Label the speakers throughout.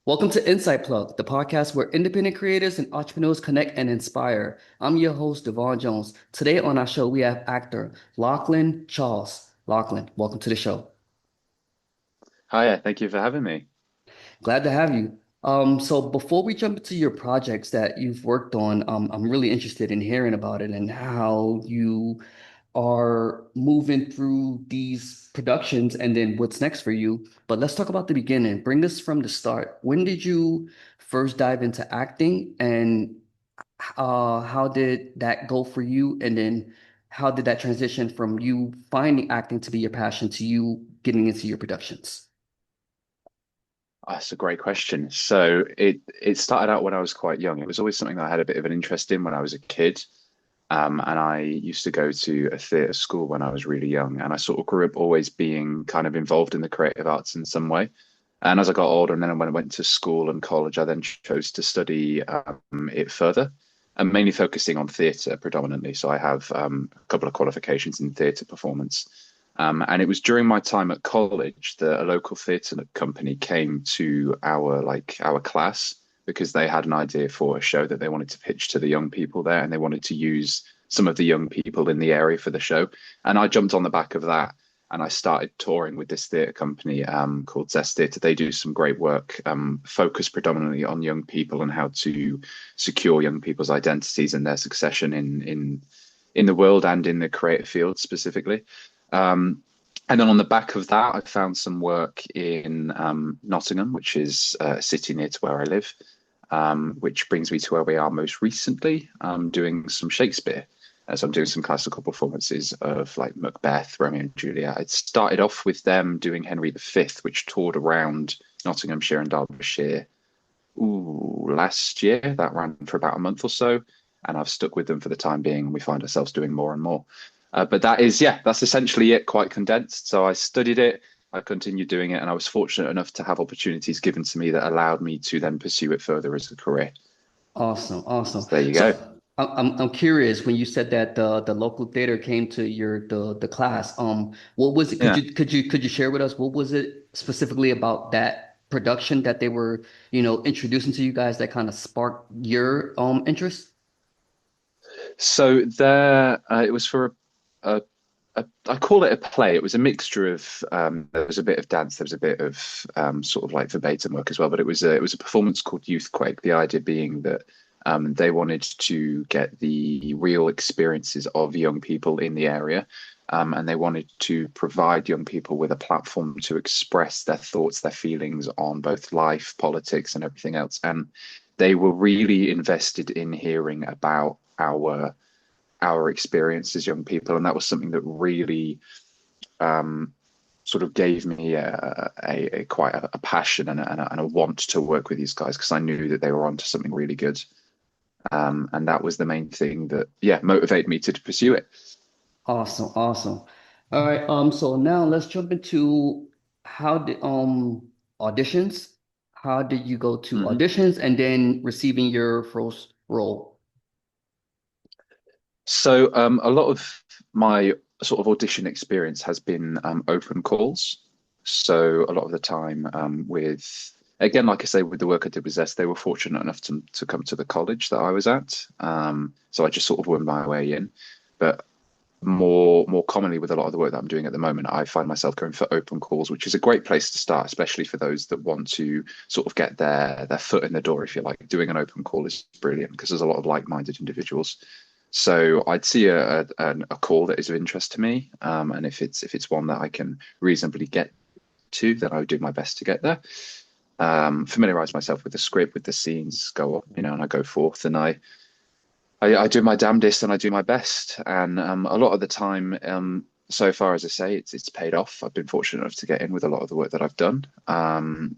Speaker 1: Welcome to Insight Plug, the podcast where independent creators and entrepreneurs connect and inspire. I'm your host, Devon Jones. Today on our show, we have actor Lachlan Charles. Lachlan, welcome to the show.
Speaker 2: Hiya, thank you for having me.
Speaker 1: Glad to have you. So before we jump into your projects that you've worked on, I'm really interested in hearing about it and how you are moving through these productions and then what's next for you. But let's talk about the beginning. Bring us from the start. When did you first dive into acting and how did that go for you? And then how did that transition from you finding acting to be your passion to you getting into your productions?
Speaker 2: That's a great question. So it started out when I was quite young. It was always something that I had a bit of an interest in when I was a kid. And I used to go to a theatre school when I was really young, and I sort of grew up always being kind of involved in the creative arts in some way. And as I got older, and then when I went to school and college, I then chose to study it further, and mainly focusing on theatre predominantly. So I have a couple of qualifications in theatre performance. And it was during my time at college that a local theatre company came to our class because they had an idea for a show that they wanted to pitch to the young people there, and they wanted to use some of the young people in the area for the show. And I jumped on the back of that, and I started touring with this theatre company called Zest Theatre. They do some great work, focused predominantly on young people and how to secure young people's identities and their succession in the world and in the creative field specifically. Um, and then on the back of that, I found some work in Nottingham, which is a city near to where I live, which brings me to where we are most recently. I'm doing some Shakespeare. So I'm doing some classical performances of like Macbeth, Romeo and Juliet. It started off with them doing Henry V, which toured around Nottinghamshire and Derbyshire last year. That ran for about a month or so. And I've stuck with them for the time being, and we find ourselves doing more and more. But that's essentially it, quite condensed. So I studied it, I continued doing it, and I was fortunate enough to have opportunities given to me that allowed me to then pursue it further as a career.
Speaker 1: Awesome, awesome.
Speaker 2: So there you
Speaker 1: So
Speaker 2: go.
Speaker 1: I'm curious when you said that the local theater came to your the class. What was it? Could
Speaker 2: Yeah.
Speaker 1: you share with us what was it specifically about that production that they were introducing to you guys that kind of sparked your interest?
Speaker 2: So there, it was for I call it a play. It was a mixture of there was a bit of dance, there was a bit of sort of like verbatim work as well. But it was a performance called Youthquake. The idea being that they wanted to get the real experiences of young people in the area, and they wanted to provide young people with a platform to express their thoughts, their feelings on both life, politics, and everything else. And they were really invested in hearing about our experience as young people, and that was something that really sort of gave me a quite a passion and a want to work with these guys because I knew that they were onto something really good, and that was the main thing that motivated me to pursue it.
Speaker 1: Awesome, awesome. All right. So now let's jump into how did auditions. How did you go to
Speaker 2: Mhm.
Speaker 1: auditions and then receiving your first role?
Speaker 2: So a lot of my sort of audition experience has been open calls. So a lot of the time with again, like I say, with the work I did with Zest, they were fortunate enough to come to the college that I was at. So I just sort of wormed my way in. But more commonly with a lot of the work that I'm doing at the moment, I find myself going for open calls, which is a great place to start, especially for those that want to sort of get their foot in the door, if you like. Doing an open call is brilliant because there's a lot of like-minded individuals. So I'd see a call that is of interest to me, and if it's one that I can reasonably get to, then I would do my best to get there. Familiarize myself with the script, with the scenes, go up, and I go forth, and I do my damnedest and I do my best. And a lot of the time, so far as I say, it's paid off. I've been fortunate enough to get in with a lot of the work that I've done.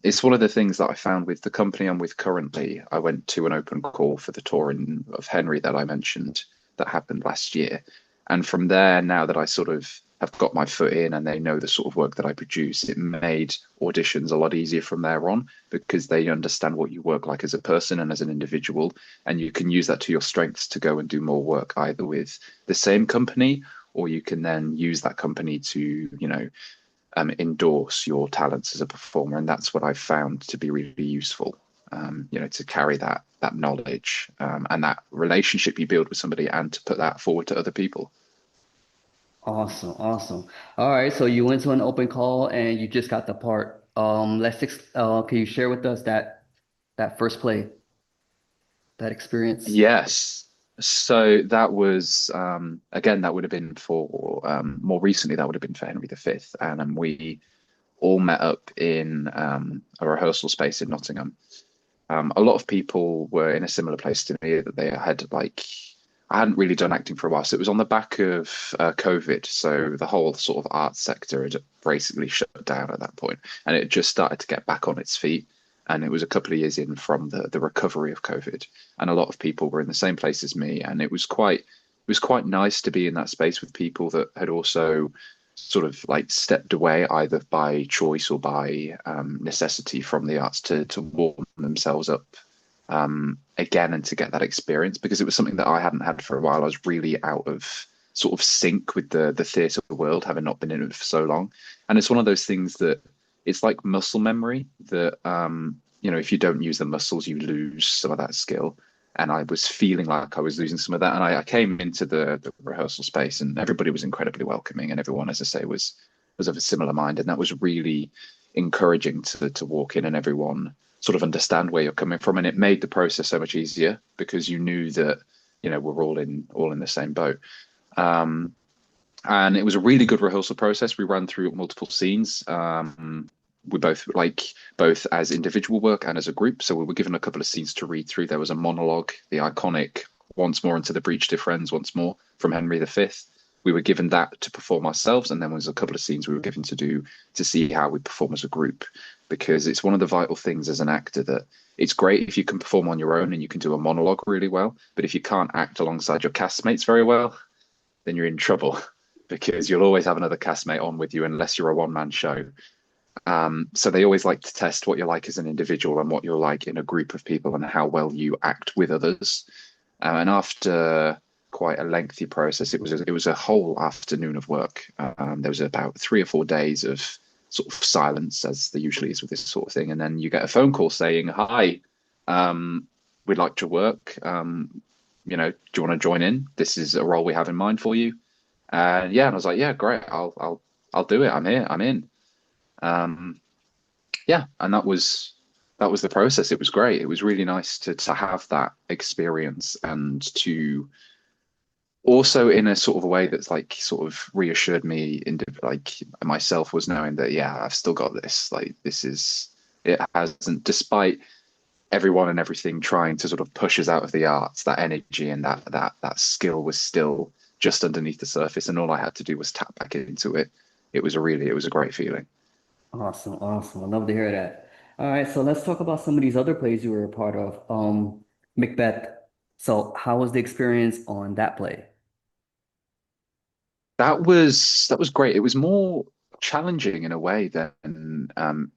Speaker 2: It's one of the things that I found with the company I'm with currently. I went to an open call for the tour of Henry that I mentioned that happened last year. And from there, now that I sort of have got my foot in and they know the sort of work that I produce, it made auditions a lot easier from there on because they understand what you work like as a person and as an individual, and you can use that to your strengths to go and do more work either with the same company, or you can then use that company to endorse your talents as a performer, and that's what I've found to be really useful. To carry that knowledge and that relationship you build with somebody, and to put that forward to other people.
Speaker 1: Awesome, awesome. All right, so you went to an open call and you just got the part. Can you share with us that first play, that experience?
Speaker 2: Yes. So that was again, that would have been for more recently, that would have been for Henry V. And we all met up in a rehearsal space in Nottingham. A lot of people were in a similar place to me, that they had like, I hadn't really done acting for a while. So it was on the back of COVID. So the whole sort of arts sector had basically shut down at that point, and it just started to get back on its feet. And it was a couple of years in from the recovery of COVID, and a lot of people were in the same place as me, and it was quite nice to be in that space with people that had also sort of like stepped away either by choice or by necessity from the arts to warm themselves up again, and to get that experience, because it was something that I hadn't had for a while. I was really out of sort of sync with the theatre world, having not been in it for so long. And it's one of those things that it's like muscle memory that if you don't use the muscles, you lose some of that skill. And I was feeling like I was losing some of that. And I came into the rehearsal space, and everybody was incredibly welcoming, and everyone, as I say, was of a similar mind. And that was really encouraging to walk in and everyone sort of understand where you're coming from. And it made the process so much easier, because you knew that, we're all in the same boat. Um, and it was a really good rehearsal process. We ran through multiple scenes. We both as individual work and as a group. So we were given a couple of scenes to read through. There was a monologue, the iconic "Once more into the breach, dear friends, once more" from Henry V. We were given that to perform ourselves, and then there was a couple of scenes we were given to do to see how we perform as a group, because it's one of the vital things as an actor that it's great if you can perform on your own and you can do a monologue really well, but if you can't act alongside your castmates very well, then you're in trouble, because you'll always have another castmate on with you unless you're a one-man show. So they always like to test what you're like as an individual and what you're like in a group of people, and how well you act with others. And after quite a lengthy process, it was a whole afternoon of work. There was about 3 or 4 days of sort of silence, as there usually is with this sort of thing, and then you get a phone call saying, "Hi, we'd like to work. Do you want to join in? This is a role we have in mind for you." And yeah, and I was like, "Yeah, great. I'll do it. I'm here. I'm in." Um, yeah, and that was the process. It was great. It was really nice to have that experience, and to also, in a sort of a way that's like sort of reassured me in like myself, was knowing that, yeah, I've still got this. Like, this is, it hasn't, despite everyone and everything trying to sort of push us out of the arts, that energy and that skill was still just underneath the surface, and all I had to do was tap back into it. It was a great feeling.
Speaker 1: Awesome, awesome. I'd love to hear that. All right, so let's talk about some of these other plays you were a part of. Macbeth. So how was the experience on that play?
Speaker 2: That was great. It was more challenging in a way than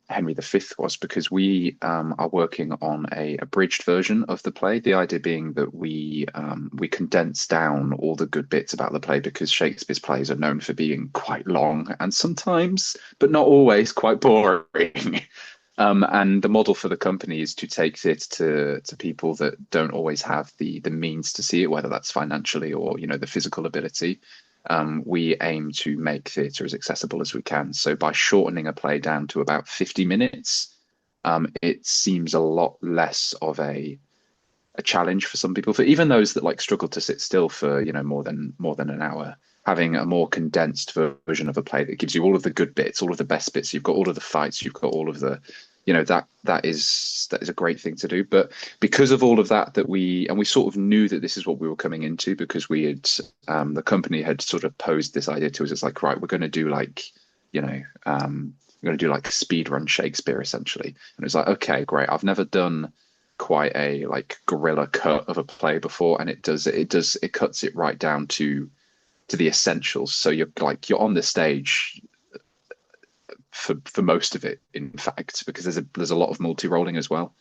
Speaker 2: Henry V was, because we are working on a abridged version of the play. The idea being that we condense down all the good bits about the play, because Shakespeare's plays are known for being quite long and sometimes, but not always, quite boring. And the model for the company is to take it to people that don't always have the means to see it, whether that's financially or the physical ability. We aim to make theatre as accessible as we can. So by shortening a play down to about 50 minutes, it seems a lot less of a challenge for some people. For even those that like struggle to sit still for more than an hour, having a more condensed version of a play that gives you all of the good bits, all of the best bits. You've got all of the fights, you've got all of the that is a great thing to do. But because of all of that we sort of knew that this is what we were coming into, because we had the company had sort of posed this idea to us. It's like, right, we're going to do like we're going to do like speed run Shakespeare essentially. And it's like, okay, great, I've never done quite a like guerrilla cut of a play before, and it cuts it right down to the essentials. So you're on the stage for most of it, in fact, because there's a lot of multi-rolling as well.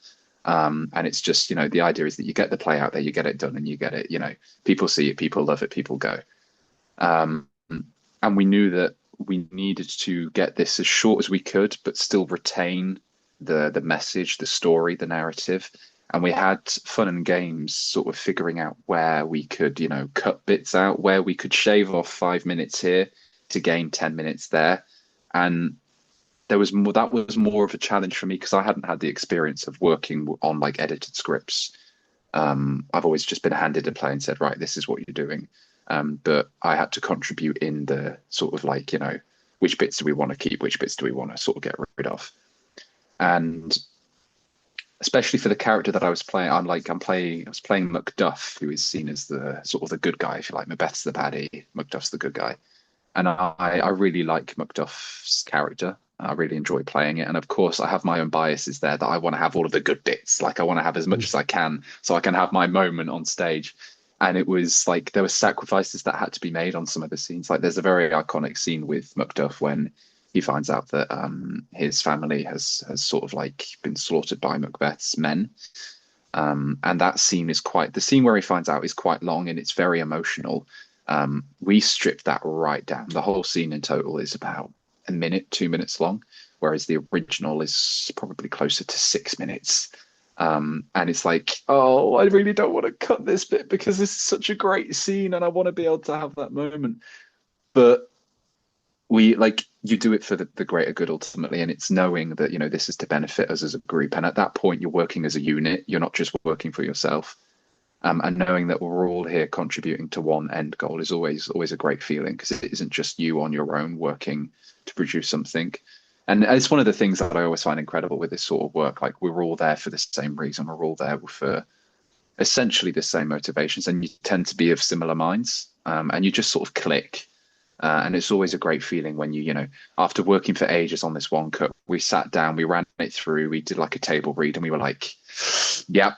Speaker 2: And it's just, the idea is that you get the play out there, you get it done, and you get it, people see it, people love it, people go. And we knew that we needed to get this as short as we could, but still retain the message, the story, the narrative. And we had fun and games sort of figuring out where we could, cut bits out, where we could shave off 5 minutes here to gain 10 minutes there. And that was more of a challenge for me because I hadn't had the experience of working on like edited scripts. I've always just been handed a play and said, right, this is what you're doing. But I had to contribute in the sort of like, which bits do we want to keep, which bits do we want to sort of get rid of. And especially for the character that I was playing, I was playing Macduff, who is seen as the sort of the good guy, if you like. Macbeth's the baddie, Macduff's the good guy. And I really like Macduff's character. I really enjoy playing it. And of course, I have my own biases there that I want to have all of the good bits. Like I want to have as much as I can so I can have my moment on stage. And it was like there were sacrifices that had to be made on some of the scenes. Like there's a very iconic scene with Macduff when he finds out that his family has sort of like been slaughtered by Macbeth's men. And that scene is the scene where he finds out is quite long and it's very emotional. We stripped that right down. The whole scene in total is about a minute, 2 minutes long, whereas the original is probably closer to 6 minutes. And it's like, oh, I really don't want to cut this bit because this is such a great scene and I want to be able to have that moment. But you do it for the greater good ultimately, and it's knowing that this is to benefit us as a group. And at that point, you're working as a unit. You're not just working for yourself. And knowing that we're all here contributing to one end goal is always a great feeling because it isn't just you on your own working to produce something. And it's one of the things that I always find incredible with this sort of work. Like we're all there for the same reason. We're all there for essentially the same motivations, and you tend to be of similar minds, and you just sort of click. And it's always a great feeling when after working for ages on this one cut, we sat down, we ran it through, we did like a table read, and we were like, "Yep,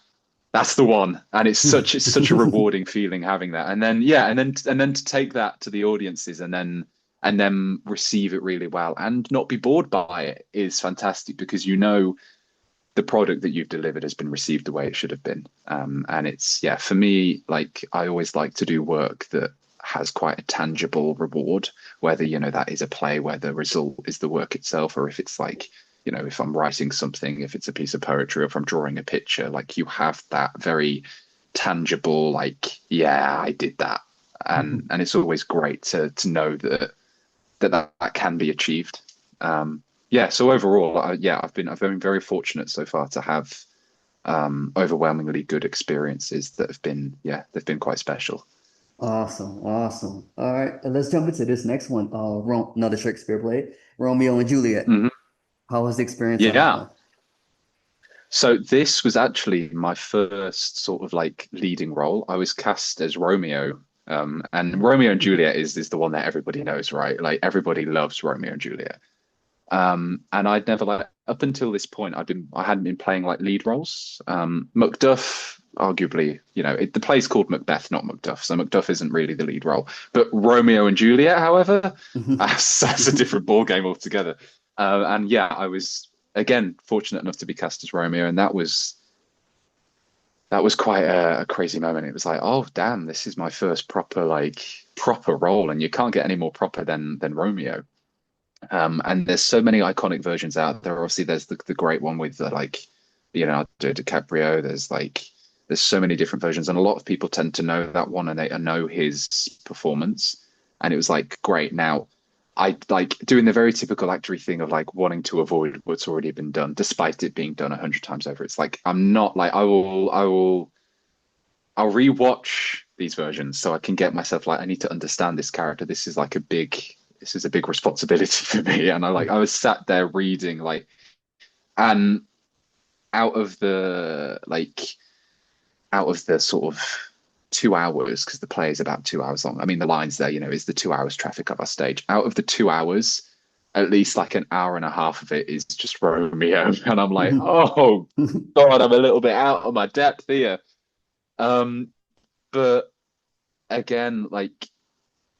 Speaker 2: that's the one." And it's such a rewarding feeling having that. And then and then to take that to the audiences and then receive it really well and not be bored by it is fantastic because the product that you've delivered has been received the way it should have been. And it's for me, like I always like to do work that has quite a tangible reward, whether that is a play where the result is the work itself, or if it's like if I'm writing something, if it's a piece of poetry, or if I'm drawing a picture, like you have that very tangible, like, yeah, I did that. And it's always great to know that can be achieved. So overall, I've been very fortunate so far to have overwhelmingly good experiences that they've been quite special.
Speaker 1: Awesome, awesome. All right, let's jump into this next one. Another Shakespeare play, Romeo and Juliet.
Speaker 2: Mhm.
Speaker 1: How was the experience on that
Speaker 2: Yeah.
Speaker 1: one?
Speaker 2: So this was actually my first sort of like leading role. I was cast as Romeo. And Romeo and Juliet is the one that everybody knows, right? Like everybody loves Romeo and Juliet. And I'd never like up until this point, I hadn't been playing like lead roles. Macduff, arguably, the play's called Macbeth, not Macduff, so Macduff isn't really the lead role. But Romeo and Juliet, however, that's a different ball game altogether. And yeah, I was again fortunate enough to be cast as Romeo, and that was quite a crazy moment. It was like, oh damn, this is my first proper role, and you can't get any more proper than Romeo. And there's so many iconic versions out there. Obviously, there's the great one with Leonardo DiCaprio. There's so many different versions, and a lot of people tend to know that one and they know his performance. And it was like, great. Now, I like doing the very typical actory thing of like wanting to avoid what's already been done, despite it being done 100 times over. It's like I'm not like I'll rewatch these versions so I can get myself like I need to understand this character. This is a big responsibility for me. And I was sat there reading and out of the sort of 2 hours, because the play is about 2 hours long. I mean, the lines there, is the 2 hours traffic of our stage. Out of the 2 hours, at least like an hour and a half of it is just Romeo. And I'm like, oh God, I'm a little bit out of my depth here. But again, like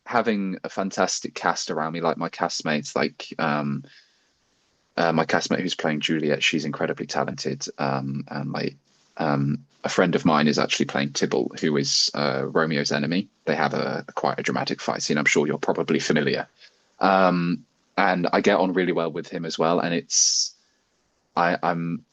Speaker 2: having a fantastic cast around me, like my castmates, my castmate who's playing Juliet, she's incredibly talented. And a friend of mine is actually playing Tybalt, who is Romeo's enemy. They have quite a dramatic fight scene. I'm sure you're probably familiar. Um, and I get on really well with him as well. And I'm,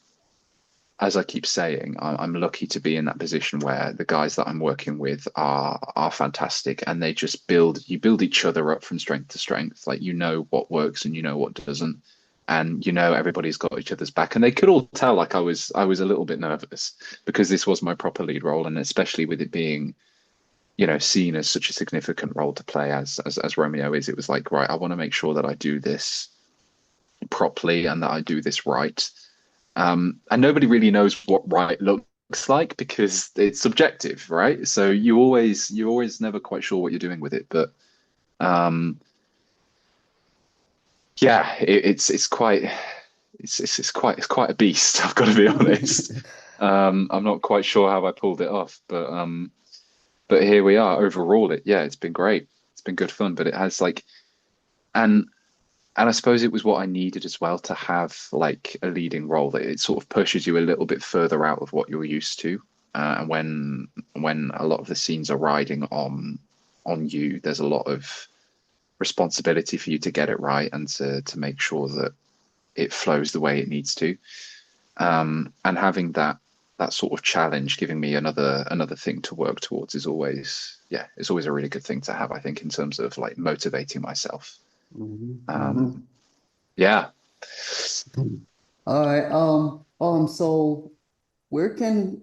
Speaker 2: as I keep saying, I'm lucky to be in that position where the guys that I'm working with are fantastic, and they just you build each other up from strength to strength. Like you know what works and you know what doesn't, and you know everybody's got each other's back. And they could all tell like I was a little bit nervous because this was my proper lead role, and especially with it being seen as such a significant role to play as Romeo is, it was like, right, I want to make sure that I do this properly and that I do this right. And nobody really knows what right looks like because it's subjective, right? So you're always never quite sure what you're doing with it. But um, yeah, it's quite a beast. I've got to be honest. I'm not quite sure how I pulled it off, but here we are. Overall, it's been great. It's been good fun, but it has like and and I suppose it was what I needed as well to have like a leading role that it sort of pushes you a little bit further out of what you're used to. And when a lot of the scenes are riding on you, there's a lot of responsibility for you to get it right and to make sure that it flows the way it needs to. And having that sort of challenge, giving me another thing to work towards is always it's always a really good thing to have, I think, in terms of like motivating myself.
Speaker 1: Mhm,
Speaker 2: Um,
Speaker 1: mhm.
Speaker 2: yeah.
Speaker 1: All right. So where can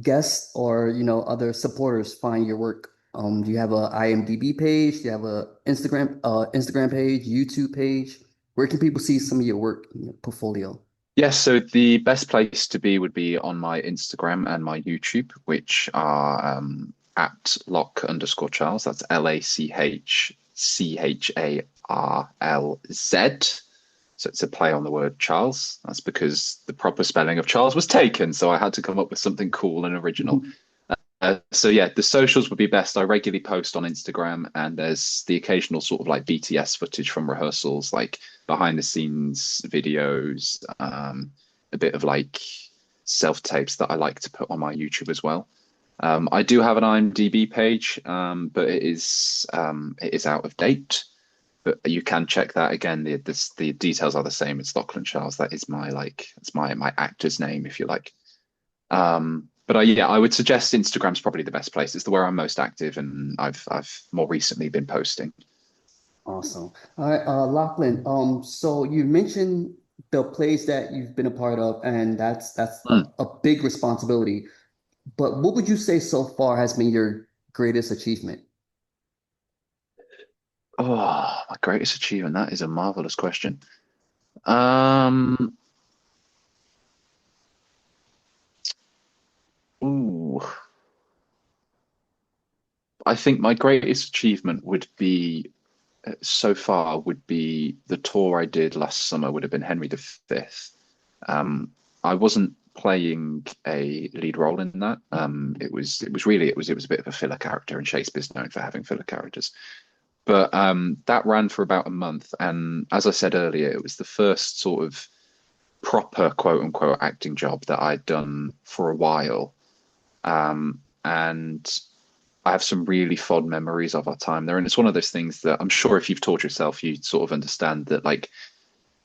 Speaker 1: guests or other supporters find your work? Do you have a IMDb page? Do you have a Instagram page, YouTube page? Where can people see some of your work in your portfolio?
Speaker 2: Yes, so the best place to be would be on my Instagram and my YouTube, which are at Loch_Charles. That's LACHCHARLZ. So it's a play on the word Charles. That's because the proper spelling of Charles was taken, so I had to come up with something cool and original. So yeah, the socials would be best. I regularly post on Instagram, and there's the occasional sort of like BTS footage from rehearsals, like behind the scenes videos, a bit of like self tapes that I like to put on my YouTube as well. I do have an IMDb page, but it is out of date. But you can check that again. The details are the same. It's Lachlan Charles. That is it's my actor's name, if you like. But I would suggest Instagram's probably the best place. It's the where I'm most active, and I've more recently been posting.
Speaker 1: Awesome. All right, Lachlan. So you mentioned the plays that you've been a part of, and that's
Speaker 2: Hmm.
Speaker 1: a big responsibility. But what would you say so far has been your greatest achievement?
Speaker 2: Oh, my greatest achievement. That is a marvelous question. Um, ooh, I think my greatest achievement would be so far would be the tour I did last summer would have been Henry V. I wasn't playing a lead role in that. It was a bit of a filler character, and Shakespeare's known for having filler characters. But that ran for about a month, and as I said earlier, it was the first sort of proper quote unquote acting job that I'd done for a while. And I have some really fond memories of our time there. And it's one of those things that I'm sure if you've taught yourself, you sort of understand that like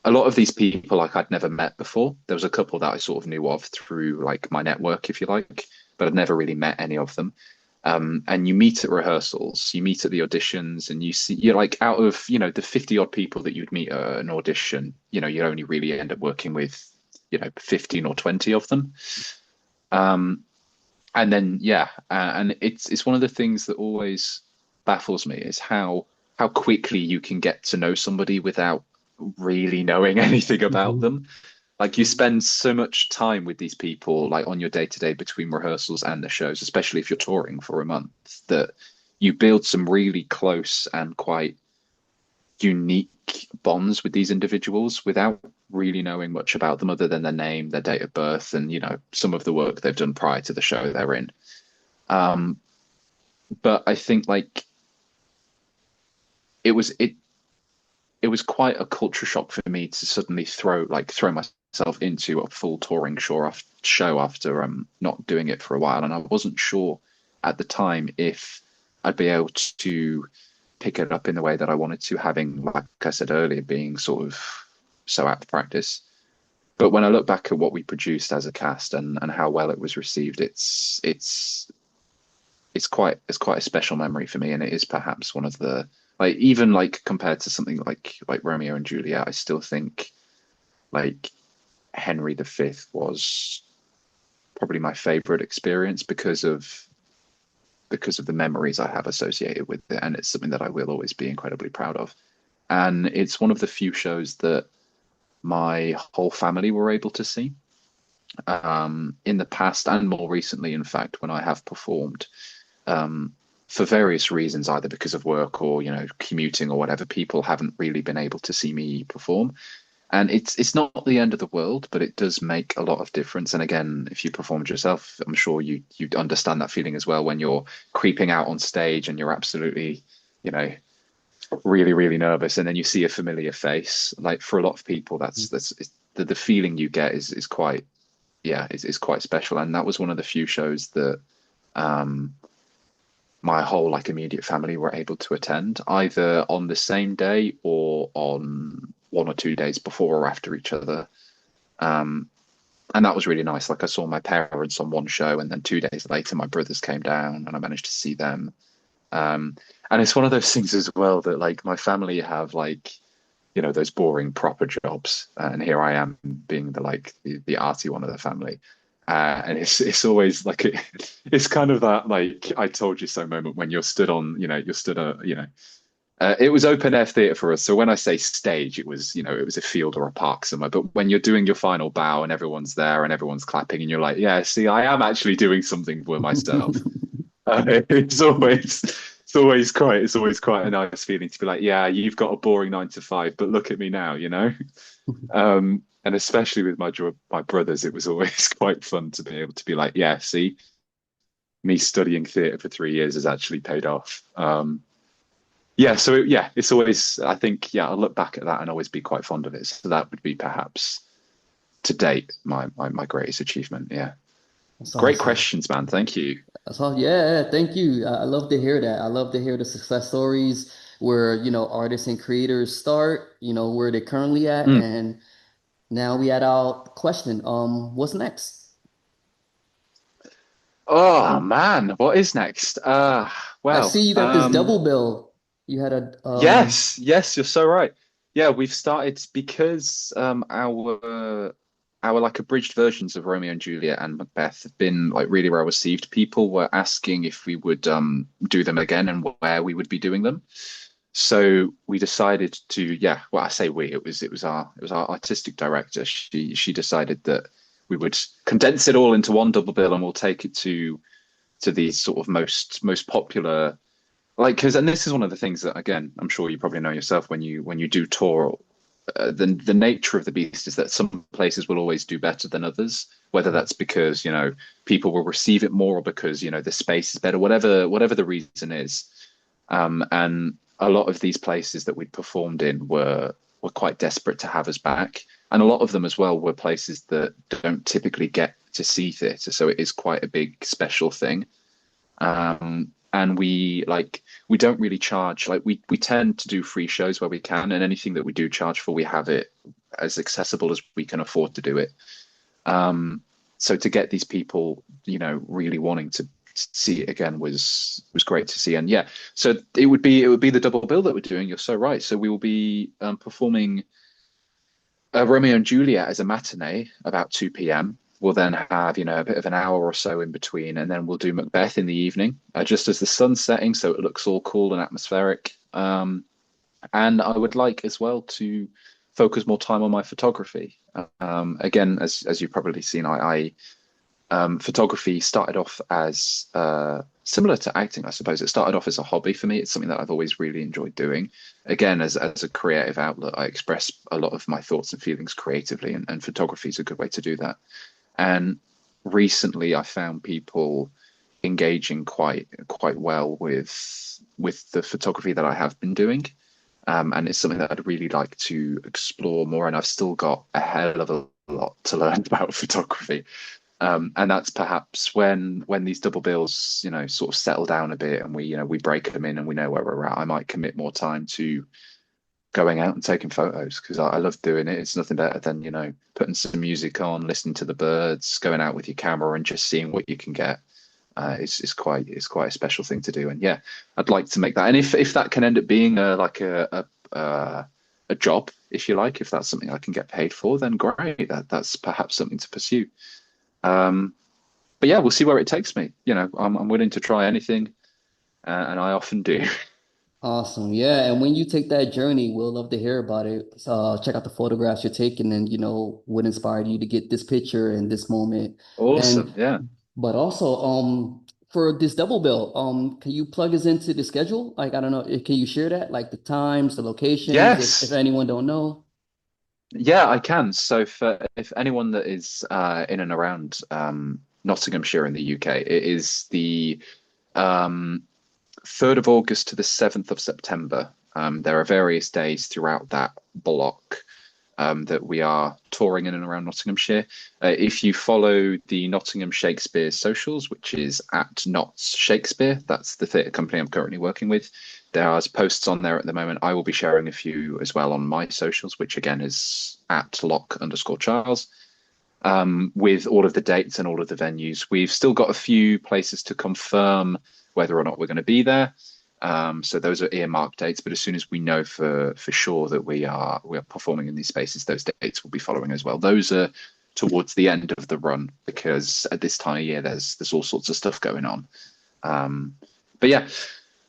Speaker 2: a lot of these people like I'd never met before. There was a couple that I sort of knew of through like my network, if you like, but I'd never really met any of them. And you meet at rehearsals, you meet at the auditions, and you're like out of the 50 odd people that you'd meet at an audition, you only really end up working with 15 or 20 of them. Um, and then and it's one of the things that always baffles me is how quickly you can get to know somebody without really knowing anything about
Speaker 1: Mhm.
Speaker 2: them. Like you spend so much time with these people like on your day to day between rehearsals and the shows, especially if you're touring for a month, that you build some really close and quite unique bonds with these individuals without really knowing much about them other than their name, their date of birth, and some of the work they've done prior to the show they're in. Um, but I think like it was it it was quite a culture shock for me to suddenly throw myself into a full touring show after not doing it for a while, and I wasn't sure at the time if I'd be able to pick it up in the way that I wanted to, having, like I said earlier, being sort of so out of practice. But when I look back at what we produced as a cast and how well it was received, it's quite a special memory for me, and it is perhaps one of the, like, even like compared to something like Romeo and Juliet, I still think like Henry V was probably my favorite experience because of the memories I have associated with it, and it's something that I will always be incredibly proud of. And it's one of the few shows that my whole family were able to see in the past and more recently, in fact, when I have performed for various reasons, either because of work or commuting or whatever. People haven't really been able to see me perform, and it's not the end of the world, but it does make a lot of difference. And again, if you performed yourself, I'm sure you'd understand that feeling as well when you're creeping out on stage and you're absolutely, you know, really, really nervous, and then you see a familiar face. Like, for a lot of people, that's the feeling you get is quite, yeah, is quite special. And that was one of the few shows that um my whole like immediate family were able to attend, either on the same day or on 1 or 2 days before or after each other. Um, and that was really nice. Like, I saw my parents on one show, and then 2 days later, my brothers came down, and I managed to see them. And it's one of those things as well that, like, my family have, like, those boring proper jobs, and here I am being the arty one of the family. And it's always like it's kind of that, like, I told you so moment when you're stood on, you're stood it was open air theatre for us. So when I say stage, it was, it was a field or a park somewhere. But when you're doing your final bow and everyone's there and everyone's clapping, and you're like, yeah, see, I am actually doing something for myself. It's always quite a nice feeling to be like, yeah, you've got a boring 9 to 5, but look at me now, you know. And especially with my brothers, it was always quite fun to be able to be like, yeah, see, me studying theatre for 3 years has actually paid off. Yeah, so it's always, I think, yeah, I'll look back at that and always be quite fond of it. So that would be perhaps to date my greatest achievement. Yeah,
Speaker 1: That's
Speaker 2: great
Speaker 1: awesome.
Speaker 2: questions, man. Thank you.
Speaker 1: That's all. Yeah, yeah, thank you. I love to hear that. I love to hear the success stories where, artists and creators start, where they're currently at.
Speaker 2: Mm.
Speaker 1: And now we had our question. What's next?
Speaker 2: Oh man, what is next?
Speaker 1: I see
Speaker 2: Well,
Speaker 1: you got this double bill. You had a
Speaker 2: yes, you're so right. Yeah, we've started because our like abridged versions of Romeo and Juliet and Macbeth have been like really well received. People were asking if we would do them again and where we would be doing them. So we decided to, yeah, well, I say we, it was our artistic director. She decided that we would condense it all into one double bill, and we'll take it to these sort of most popular, like, because, and this is one of the things that, again, I'm sure you probably know yourself when you do tour. The nature of the beast is that some places will always do better than others, whether that's because people will receive it more, or because the space is better, whatever the reason is. And a lot of these places that we'd performed in were quite desperate to have us back, and a lot of them as well were places that don't typically get to see theatre, so it is quite a big special thing. And we don't really charge, like, we tend to do free shows where we can, and anything that we do charge for, we have it as accessible as we can afford to do it. So to get these people, really wanting to see it again was great to see. And yeah, so it would be the double bill that we're doing. You're so right. So we will be performing Romeo and Juliet as a matinee about 2 p.m. We'll then have, a bit of an hour or so in between, and then we'll do Macbeth in the evening, just as the sun's setting, so it looks all cool and atmospheric. And I would like as well to focus more time on my photography. Again, as you've probably seen, photography started off as similar to acting, I suppose. It started off as a hobby for me. It's something that I've always really enjoyed doing. Again, as a creative outlet, I express a lot of my thoughts and feelings creatively, and photography is a good way to do that. And recently, I found people engaging quite well with the photography that I have been doing. And it's something that I'd really like to explore more. And I've still got a hell of a lot to learn about photography. And that's perhaps when these double bills, sort of settle down a bit and we break them in and we know where we're at, I might commit more time to going out and taking photos because I love doing it. It's nothing better than, putting some music on, listening to the birds, going out with your camera and just seeing what you can get. It's quite a special thing to do. And yeah, I'd like to make that. And if that can end up being a job, if you like, if that's something I can get paid for, then great. That's perhaps something to pursue. Um, but yeah, we'll see where it takes me. I'm willing to try anything, and I often do.
Speaker 1: Awesome. Yeah. And when you take that journey, we'll love to hear about it. Check out the photographs you're taking and, what inspired you to get this picture and this moment.
Speaker 2: Awesome.
Speaker 1: And,
Speaker 2: Yeah.
Speaker 1: but also, for this double bill, can you plug us into the schedule? Like, I don't know, can you share that? Like the times, the locations, if
Speaker 2: Yes.
Speaker 1: anyone don't know?
Speaker 2: Yeah, I can. So for if anyone that is in and around Nottinghamshire in the UK, it is the um, 3rd of August to the 7th of September. There are various days throughout that block that we are touring in and around Nottinghamshire. If you follow the Nottingham Shakespeare socials, which is at Notts Shakespeare, that's the theatre company I'm currently working with. There's posts on there at the moment. I will be sharing a few as well on my socials, which again is at Lock_Charles, with all of the dates and all of the venues. We've still got a few places to confirm whether or not we're going to be there. So those are earmarked dates, but as soon as we know for sure that we are performing in these spaces, those dates will be following as well. Those are towards the end of the run because at this time of year there's all sorts of stuff going on. Um, but yeah,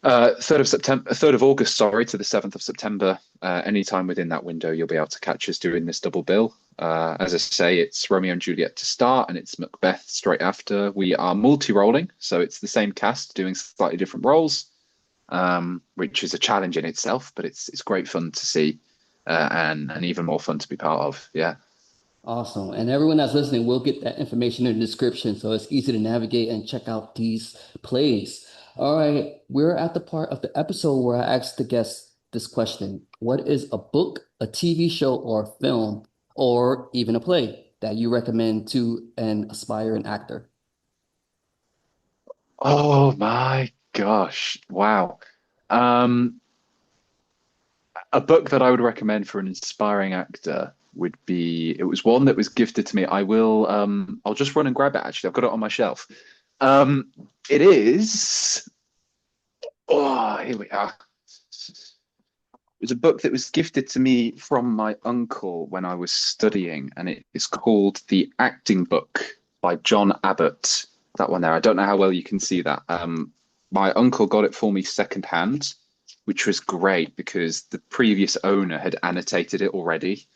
Speaker 2: 3rd of August, sorry, to the 7th of September. Anytime within that window, you'll be able to catch us doing this double bill. As I say, it's Romeo and Juliet to start, and it's Macbeth straight after. We are multi-rolling, so it's the same cast doing slightly different roles, which is a challenge in itself, but it's great fun to see, and even more fun to be part of. Yeah.
Speaker 1: Awesome. And everyone that's listening will get that information in the description, so it's easy to navigate and check out these plays. All right, we're at the part of the episode where I ask the guests this question. What is a book, a TV show, or a film, or even a play that you recommend to an aspiring actor?
Speaker 2: Oh my gosh! Wow. Um, a book that I would recommend for an inspiring actor would be it was one that was gifted to me. I'll just run and grab it actually. I've got it on my shelf. Um it is here we are. It was a book that was gifted to me from my uncle when I was studying, and it is called The Acting Book by John Abbott. That one there. I don't know how well you can see that. My uncle got it for me secondhand, which was great because the previous owner had annotated it already.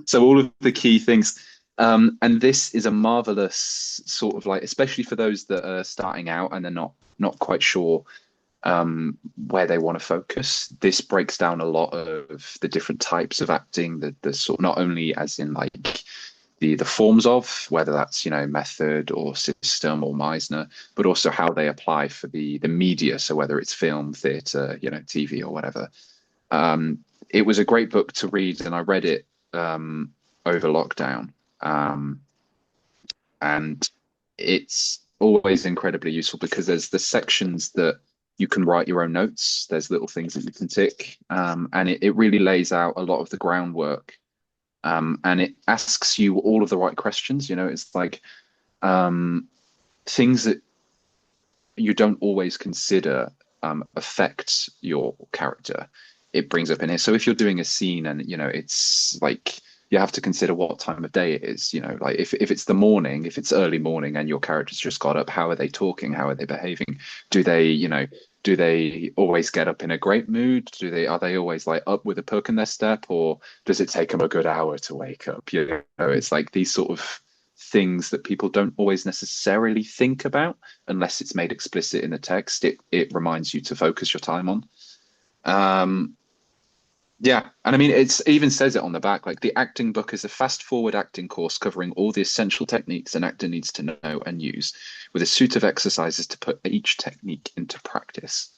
Speaker 2: So all of the key things. And this is a marvelous sort of like, especially for those that are starting out and they're not quite sure where they want to focus. This breaks down a lot of the different types of acting, the sort not only as in like the forms of whether that's method or system or Meisner, but also how they apply for the media. So whether it's film, theatre, TV or whatever. It was a great book to read, and I read it over lockdown. Um, and it's always incredibly useful because there's the sections that you can write your own notes. There's little things that you can tick, and it really lays out a lot of the groundwork. And it asks you all of the right questions. It's like things that you don't always consider affect your character. It brings up in here. So if you're doing a scene and it's like you have to consider what time of day it is. Like if it's the morning, if it's early morning and your character's just got up, how are they talking? How are they behaving? Do they always get up in a great mood? Are they always like up with a perk in their step, or does it take them a good hour to wake up? It's like these sort of things that people don't always necessarily think about unless it's made explicit in the text. It reminds you to focus your time on. Um, yeah, and I mean, it even says it on the back, like the acting book is a fast-forward acting course covering all the essential techniques an actor needs to know and use, with a suite of exercises to put each technique into practice.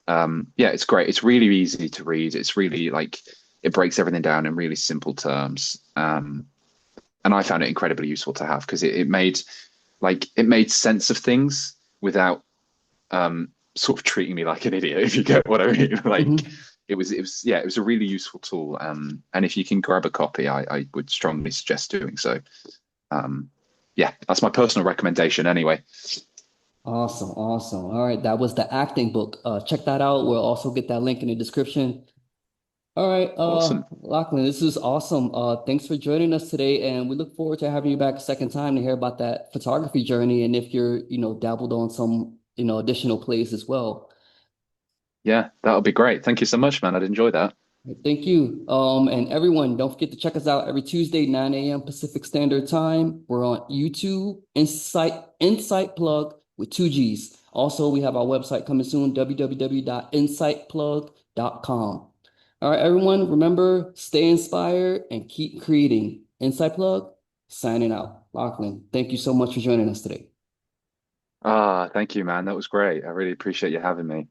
Speaker 2: Yeah, it's great. It's really easy to read. It's really like it breaks everything down in really simple terms. and I found it incredibly useful to have because it made sense of things without sort of treating me like an idiot, if you get what I mean. Like
Speaker 1: Hmm.
Speaker 2: it was a really useful tool. And if you can grab a copy, I would strongly suggest doing so. Um, yeah, that's my personal recommendation anyway.
Speaker 1: Awesome, awesome. All right, that was the acting book. Check that out. We'll also get that link in the description. All right,
Speaker 2: Awesome.
Speaker 1: Lachlan, this is awesome. Thanks for joining us today, and we look forward to having you back a second time to hear about that photography journey and if you're, dabbled on some, additional plays as well.
Speaker 2: Yeah, that'll be great. Thank you so much, man. I'd enjoy that.
Speaker 1: Thank you. And everyone, don't forget to check us out every Tuesday, 9 a.m. Pacific Standard Time. We're on YouTube, Insight Plug with two G's. Also, we have our website coming soon, www.insightplug.com. All right, everyone, remember, stay inspired and keep creating. Insight Plug, signing out. Lachlan, thank you so much for joining us today.
Speaker 2: Ah, thank you, man. That was great. I really appreciate you having me.